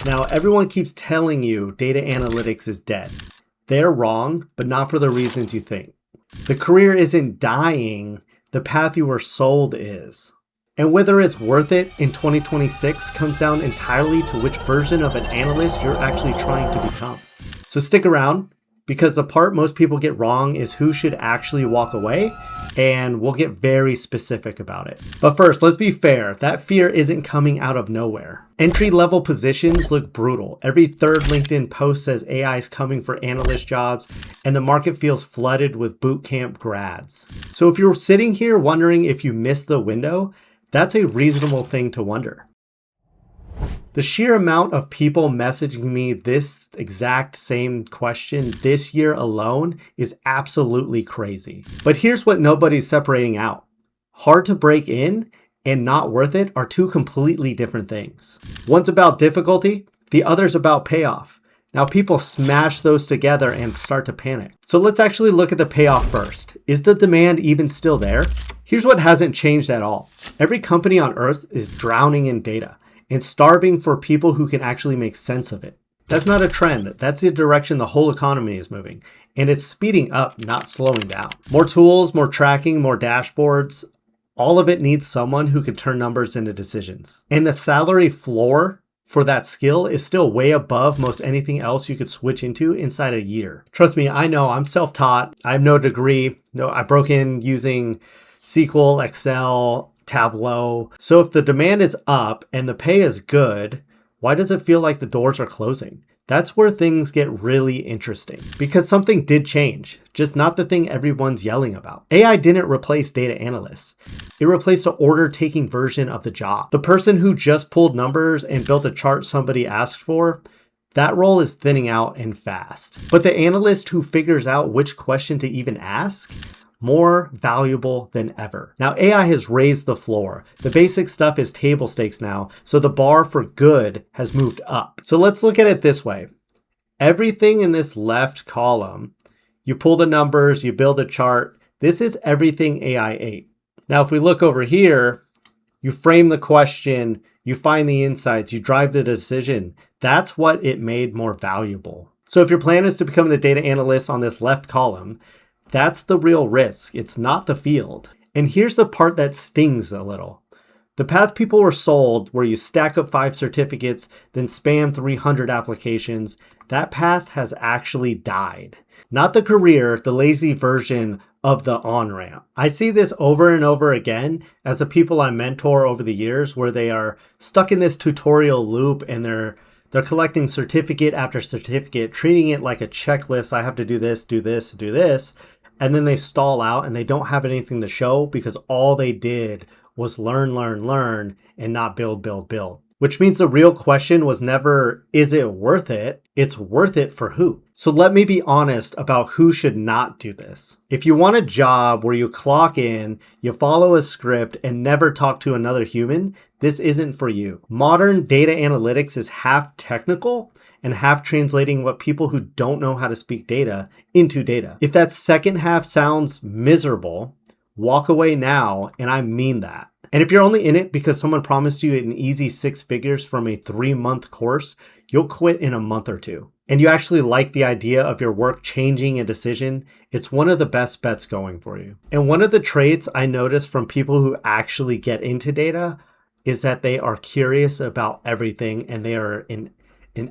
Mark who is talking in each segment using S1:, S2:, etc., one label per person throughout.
S1: Now, everyone keeps telling you data analytics is dead. They're wrong, but not for the reasons you think. The career isn't dying, the path you were sold is. And whether it's worth it in 2026 comes down entirely to which version of an analyst you're actually trying to become. So stick around, because the part most people get wrong is who should actually walk away, and we'll get very specific about it. But first, let's be fair, that fear isn't coming out of nowhere. Entry-level positions look brutal. Every third LinkedIn post says AI is coming for analyst jobs, and the market feels flooded with bootcamp grads. So if you're sitting here wondering if you missed the window, that's a reasonable thing to wonder. The sheer amount of people messaging me this exact same question this year alone is absolutely crazy. But here's what nobody's separating out. Hard to break in and not worth it are two completely different things. One's about difficulty, the other's about payoff. Now people smash those together and start to panic. So let's actually look at the payoff first. Is the demand even still there? Here's what hasn't changed at all. Every company on earth is drowning in data and starving for people who can actually make sense of it. That's not a trend. That's the direction the whole economy is moving. And it's speeding up, not slowing down. More tools, more tracking, more dashboards. All of it needs someone who can turn numbers into decisions. And the salary floor for that skill is still way above most anything else you could switch into inside a year. Trust me, I know, I'm self-taught. I have no degree. No, I broke in using SQL, Excel, Tableau. So if the demand is up and the pay is good, why does it feel like the doors are closing? That's where things get really interesting, because something did change, just not the thing everyone's yelling about. AI didn't replace data analysts. It replaced the order-taking version of the job. The person who just pulled numbers and built a chart somebody asked for, that role is thinning out and fast. But the analyst who figures out which question to even ask, more valuable than ever. Now, AI has raised the floor. The basic stuff is table stakes now, so the bar for good has moved up. So let's look at it this way. Everything in this left column, you pull the numbers, you build a chart, this is everything AI ate. Now, if we look over here, you frame the question, you find the insights, you drive the decision. That's what it made more valuable. So if your plan is to become the data analyst on this left column, that's the real risk. It's not the field. And here's the part that stings a little. The path people were sold, where you stack up 5 certificates, then spam 300 applications, that path has actually died. Not the career, the lazy version of the on-ramp. I see this over and over again as the people I mentor over the years, where they are stuck in this tutorial loop and they're collecting certificate after certificate, treating it like a checklist. I have to do this, do this, do this. And then they stall out and they don't have anything to show because all they did was learn, and not build. Which means the real question was never, is it worth it? It's worth it for who? So let me be honest about who should not do this. If you want a job where you clock in, you follow a script, and never talk to another human, this isn't for you. Modern data analytics is half technical and half translating what people who don't know how to speak data into data. If that second half sounds miserable, walk away now, and I mean that. And if you're only in it because someone promised you an easy 6 figures from a 3-month course, you'll quit in a month or 2. And you actually like the idea of your work changing a decision, it's one of the best bets going for you. And one of the traits I notice from people who actually get into data is that they are curious about everything and they are an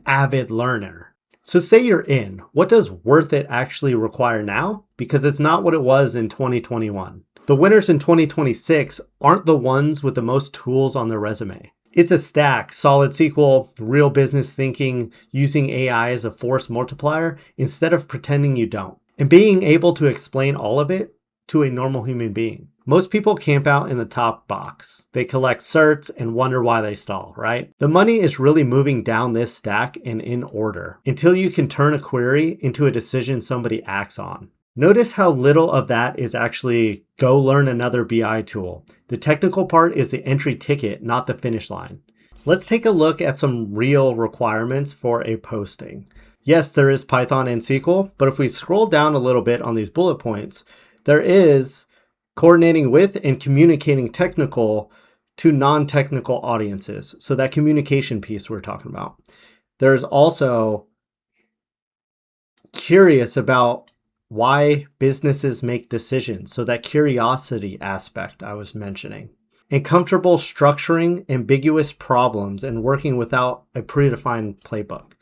S1: avid learner. So say you're in, what does worth it actually require now? Because it's not what it was in 2021. The winners in 2026 aren't the ones with the most tools on their resume. It's a stack, solid SQL, real business thinking, using AI as a force multiplier instead of pretending you don't. And being able to explain all of it to a normal human being. Most people camp out in the top box. They collect certs and wonder why they stall, right? The money is really moving down this stack and in order until you can turn a query into a decision somebody acts on. Notice how little of that is actually go learn another BI tool. The technical part is the entry ticket, not the finish line. Let's take a look at some real requirements for a posting. Yes, there is Python and SQL, but if we scroll down a little bit on these bullet points, there is coordinating with and communicating technical to non-technical audiences. So that communication piece we're talking about. There's also curious about why businesses make decisions. So that curiosity aspect I was mentioning. And comfortable structuring ambiguous problems and working without a predefined playbook.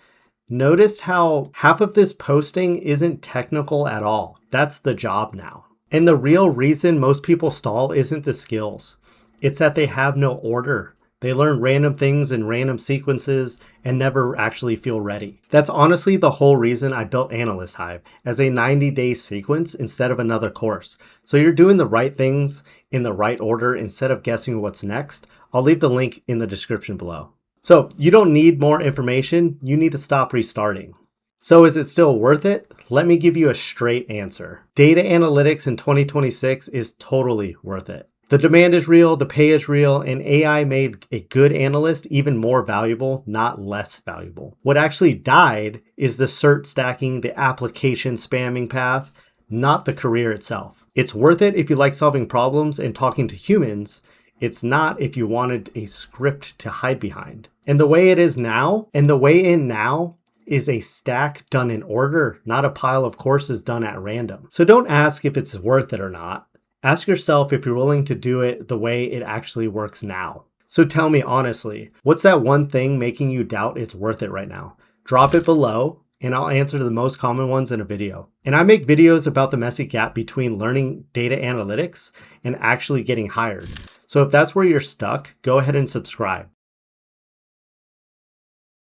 S1: Notice how half of this posting isn't technical at all. That's the job now. And the real reason most people stall isn't the skills. It's that they have no order. They learn random things in random sequences and never actually feel ready. That's honestly the whole reason I built Analyst Hive as a 90-day sequence instead of another course. So you're doing the right things in the right order instead of guessing what's next. I'll leave the link in the description below. So you don't need more information. You need to stop restarting. So is it still worth it? Let me give you a straight answer. Data analytics in 2026 is totally worth it. The demand is real, the pay is real, and AI made a good analyst even more valuable, not less valuable. What actually died is the cert stacking, the application spamming path, not the career itself. It's worth it if you like solving problems and talking to humans. It's not if you wanted a script to hide behind. And the way it is now, and the way in now, is a stack done in order, not a pile of courses done at random. So don't ask if it's worth it or not. Ask yourself if you're willing to do it the way it actually works now. So tell me honestly, what's that one thing making you doubt it's worth it right now? Drop it below and I'll answer the most common ones in a video. And I make videos about the messy gap between learning data analytics and actually getting hired. So if that's where you're stuck, go ahead and subscribe.